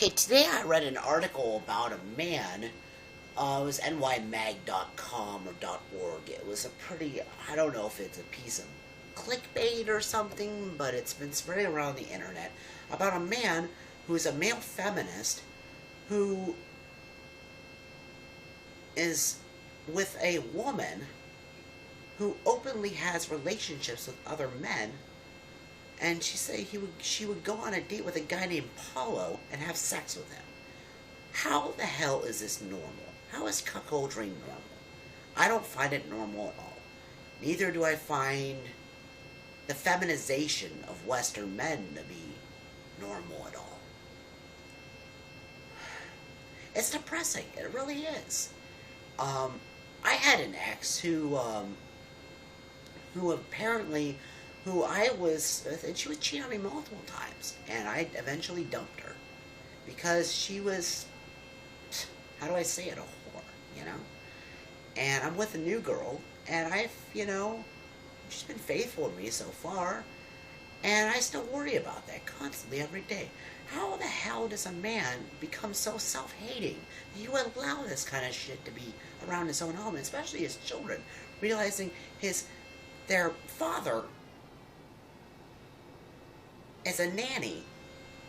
Okay, today I read an article about a man. It was nymag.com or .org. It was a pretty, I don't know if it's a piece of clickbait or something, but it's been spreading around the internet about a man who is a male feminist who is with a woman who openly has relationships with other men, and she would go on a date with a guy named Paulo and have sex with him. How the hell is this normal? How is cuckoldry normal? I don't find it normal at all. Neither do I find the feminization of Western men to be normal at all. It's depressing. It really is. I had an ex who apparently, who I was with, and she was cheating on me multiple times, and I eventually dumped her because she was, how do I say it, a whore, you know? And I'm with a new girl, and she's been faithful to me so far, and I still worry about that constantly every day. How the hell does a man become so self-hating that you allow this kind of shit to be around his own home, especially his children, realizing their father is a nanny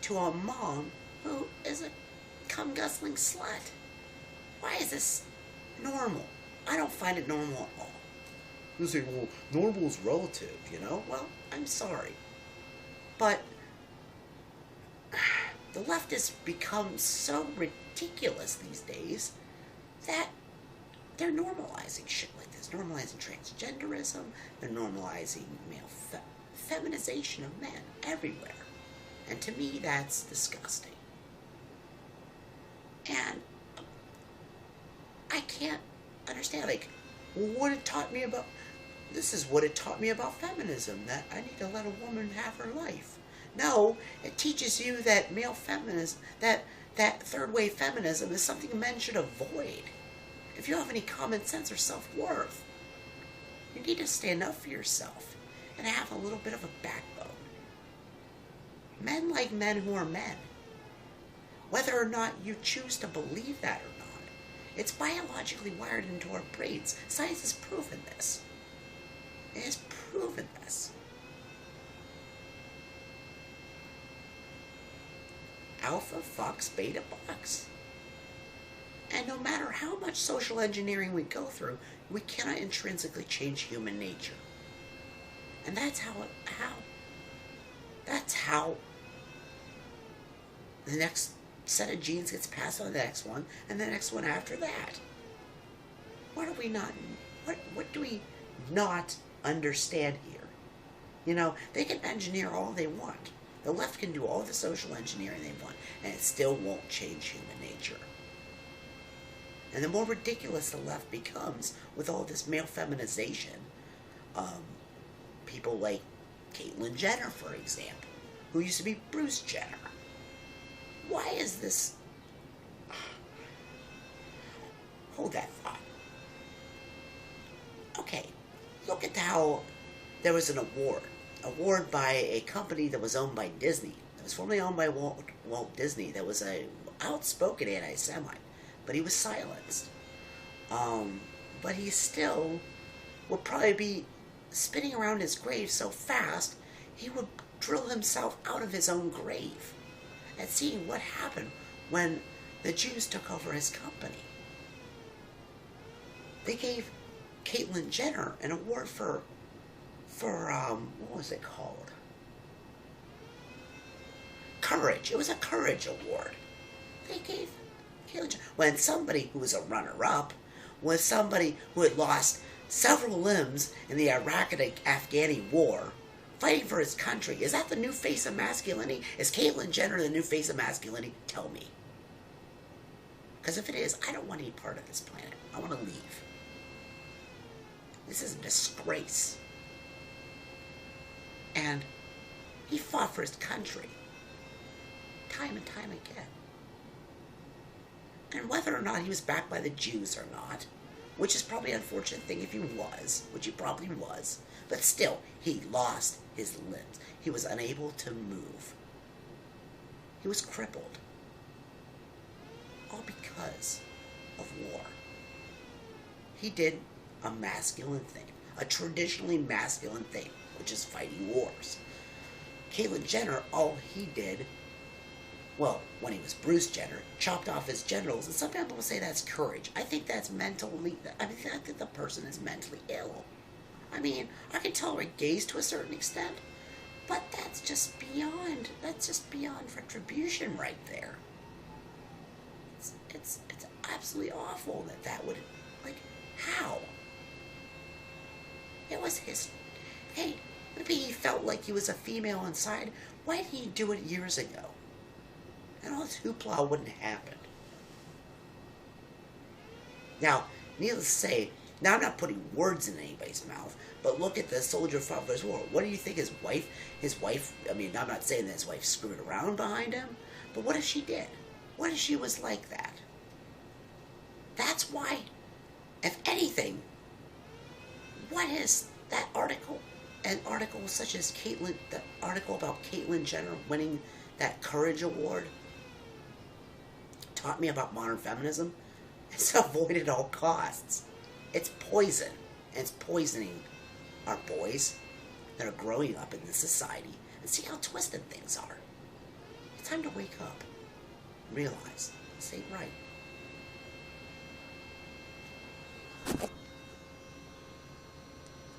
to a mom who is a cum-guzzling slut? Why is this normal? I don't find it normal at all. You say, well, normal is relative, you know? Well, I'm sorry. But the left has become so ridiculous these days that they're normalizing shit like this. Normalizing transgenderism. They're normalizing male feminization of men everywhere. And to me, that's disgusting. And I can't understand, what it taught me about, this is what it taught me about feminism, that I need to let a woman have her life. No, it teaches you that male feminism, that third wave feminism is something men should avoid. If you have any common sense or self-worth, you need to stand up for yourself and have a little bit of a backbone. Men like men who are men. Whether or not you choose to believe that or not, it's biologically wired into our brains. Science has proven this. It has proven this. Alpha fucks beta bucks. And no matter how much social engineering we go through, we cannot intrinsically change human nature. And that's how the next set of genes gets passed on to the next one, and the next one after that. What do we not understand here? You know, they can engineer all they want. The left can do all the social engineering they want, and it still won't change human nature. And the more ridiculous the left becomes with all this male feminization, people like Caitlyn Jenner, for example, who used to be Bruce Jenner. Why is this? Hold that thought. Okay, look at how there was an award by a company that was owned by Disney. That was formerly owned by Walt Disney. That was a outspoken anti-Semite, but he was silenced. But he still would probably be spinning around his grave so fast he would drill himself out of his own grave at seeing what happened when the Jews took over his company. They gave Caitlyn Jenner an award for what was it called? Courage. It was a Courage Award. They gave Caitlyn Jenner, when somebody who was a runner-up was somebody who had lost several limbs in the Iraq and Afghani war, fighting for his country. Is that the new face of masculinity? Is Caitlyn Jenner the new face of masculinity? Tell me. Because if it is, I don't want any part of this planet. I want to leave. This is a disgrace. And he fought for his country time and time again. And whether or not he was backed by the Jews or not, which is probably an unfortunate thing if he was, which he probably was, but still, he lost his limbs. He was unable to move. He was crippled. all because of war. He did a masculine thing, a traditionally masculine thing, which is fighting wars. Caitlyn Jenner, all he did, well, when he was Bruce Jenner, chopped off his genitals, and some people say that's courage. I think that's mentally, I think the person is mentally ill. I mean, I can tolerate gays to a certain extent, but that's just beyond retribution right there. It's absolutely awful that would, like, how? It was his, hey, maybe he felt like he was a female inside. Why didn't he do it years ago? And all this hoopla wouldn't have happened. Now, needless to say, now I'm not putting words in anybody's mouth, but look at the soldier fought for his war. What do you think his wife, I mean, I'm not saying that his wife screwed around behind him, but what if she did? What if she was like that? That's why, if anything, what is that article? An article such as the article about Caitlyn Jenner winning that Courage Award taught me about modern feminism. It's avoid at all costs. It's poison, and it's poisoning our boys that are growing up in this society. And see how twisted things are. It's time to wake up. Realize this ain't right.